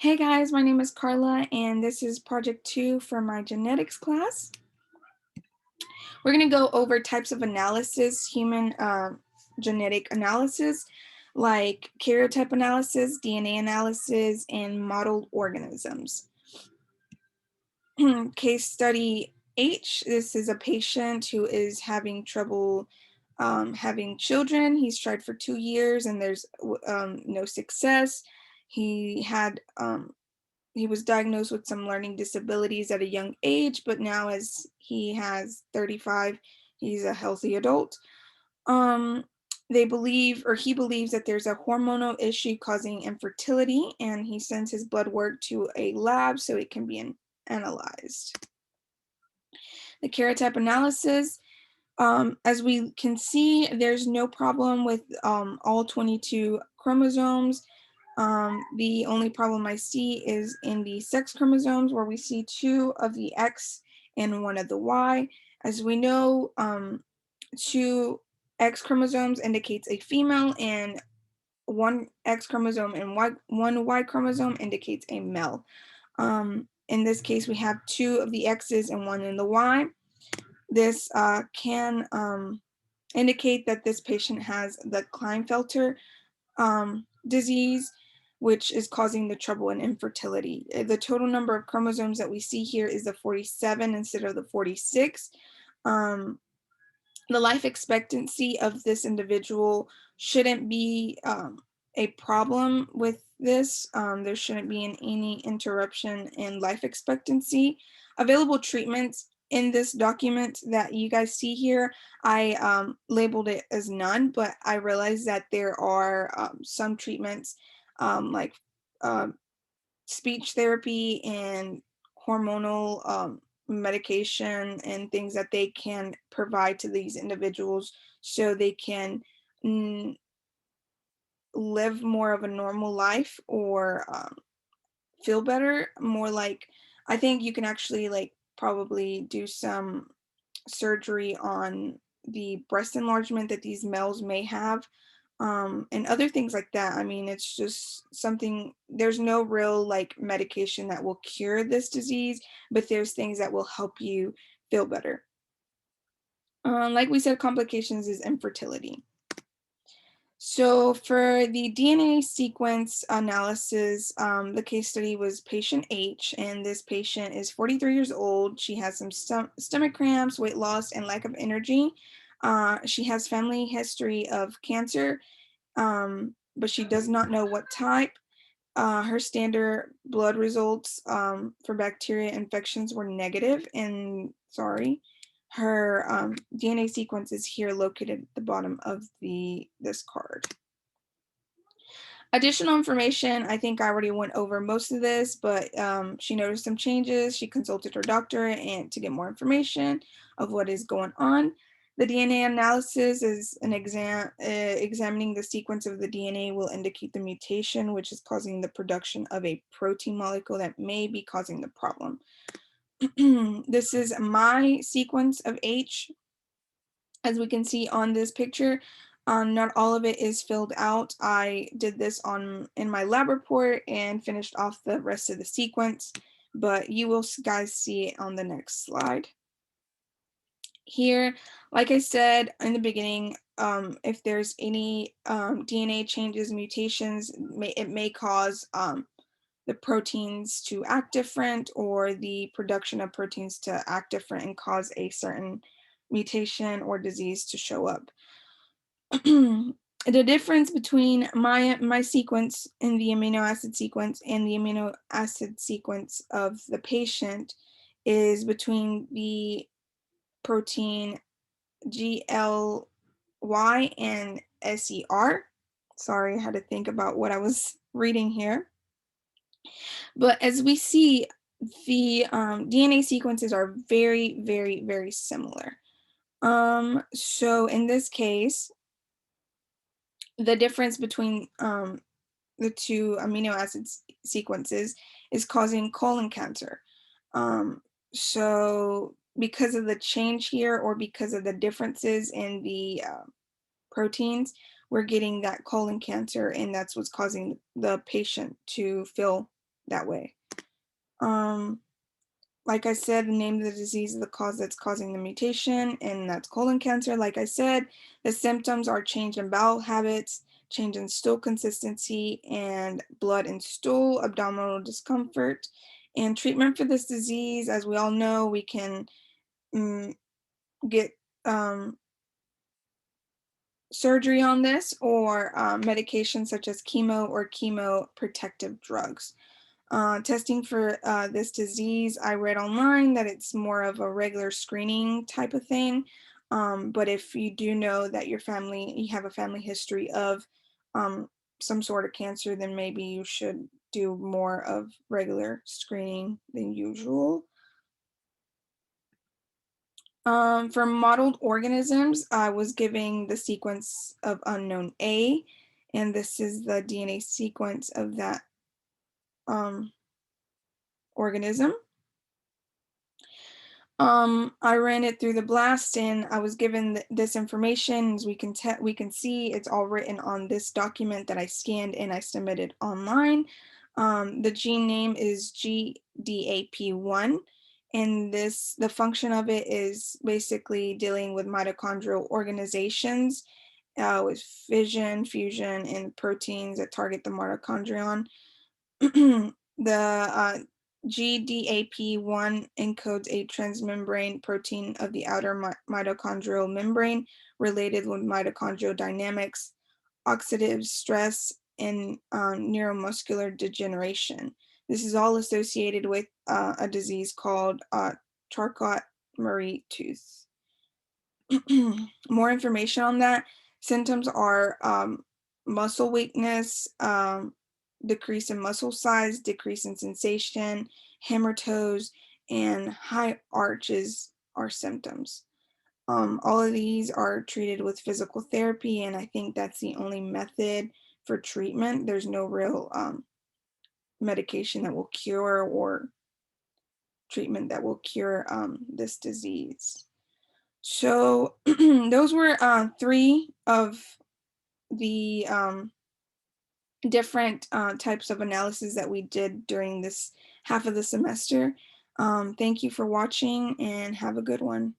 Hey guys, my name is Carla, and this is project 2 for my genetics class. We're going to go over types of analysis, human genetic analysis, like karyotype analysis, DNA analysis, and modeled organisms. Case study H. This is a patient who is having trouble having children. He's tried for 2 years and there's no success. He had he was diagnosed with some learning disabilities at a young age, but now as he has 35, he's a healthy adult. Um, they believe, or he believes, that there's a hormonal issue causing infertility, and he sends his blood work to a lab so it can be analyzed. The karyotype analysis, as we can see, there's no problem with all 22 chromosomes. The only problem I see is in the sex chromosomes, where we see 2 of the X and 1 of the Y. As we know, 2 X chromosomes indicates a female, and 1 X chromosome and 1 Y chromosome indicates a male. In this case, we have 2 of the X's and 1 in the Y. This can indicate that this patient has the Klinefelter disease, which is causing the trouble in infertility. The total number of chromosomes that we see here is the 47 instead of the 46. The life expectancy of this individual shouldn't be a problem with this. There shouldn't be any interruption in life expectancy. Available treatments in this document that you guys see here, I labeled it as none, but I realized that there are some treatments like uh, speech therapy and hormonal medication and things that they can provide to these individuals so they can mm, live more of a normal life or feel better. More like, I think you can actually like probably do some surgery on the breast enlargement that these males may have, and other things like that. I mean, it's just something, there's no real like medication that will cure this disease, but there's things that will help you feel better. Like we said, complications is infertility. So for the DNA sequence analysis, the case study was patient H, and this patient is 43 years old. She has some stomach cramps, weight loss, and lack of energy. She has family history of cancer, but she does not know what type. Her standard blood results for bacteria infections were negative, and sorry, her DNA sequence is here located at the bottom of this card. Additional information, I think I already went over most of this, but she noticed some changes. She consulted her doctor and to get more information of what is going on. The DNA analysis is an examining the sequence of the DNA will indicate the mutation, which is causing the production of a protein molecule that may be causing the problem. This is my sequence of H. As we can see on this picture, not all of it is filled out. I did this in my lab report and finished off the rest of the sequence, but you will guys see it on the next slide. Here, like I said in the beginning, if there's any DNA changes, mutations, it may cause the proteins to act different, or the production of proteins to act different and cause a certain mutation or disease to show up. The difference between my sequence in the amino acid sequence and the amino acid sequence of the patient is between the protein GLY and SER. Sorry, I had to think about what I was reading here. But as we see, the DNA sequences are very, very, very similar. So in this case, the difference between the 2 amino acid sequences is causing colon cancer. So because of the change here, or because of the differences in the proteins, we're getting that colon cancer, and that's what's causing the patient to feel that way. Like I said, the name of the disease is the cause that's causing the mutation, and that's colon cancer. Like I said, the symptoms are change in bowel habits, change in stool consistency, and blood and stool, abdominal discomfort. And treatment for this disease, as we all know, we can get surgery on this, or medications such as chemo or chemoprotective drugs. Testing for this disease, I read online that it's more of a regular screening type of thing. But if you do know that you have a family history of some sort of cancer, then maybe you should do more of regular screening than usual. For modeled organisms, I was giving the sequence of unknown A, and this is the DNA sequence of that organism. I ran it through the BLAST, and I was given this information. As we can see, it's all written on this document that I scanned and I submitted online. The gene name is GDAP1, and the function of it is basically dealing with mitochondrial organizations, with fission, fusion, and proteins that target the mitochondrion. The GDAP1 encodes a transmembrane protein of the outer mitochondrial membrane related with mitochondrial dynamics, oxidative stress, and neuromuscular degeneration. This is all associated with a disease called Charcot-Marie-Tooth. More information on that. Symptoms are muscle weakness, decrease in muscle size, decrease in sensation, hammer toes, and high arches are symptoms. All of these are treated with physical therapy, and I think that's the only method for treatment. There's no real medication that will cure, or treatment that will cure this disease. So those were three of the different types of analysis that we did during this half of the semester. Thank you for watching, and have a good one.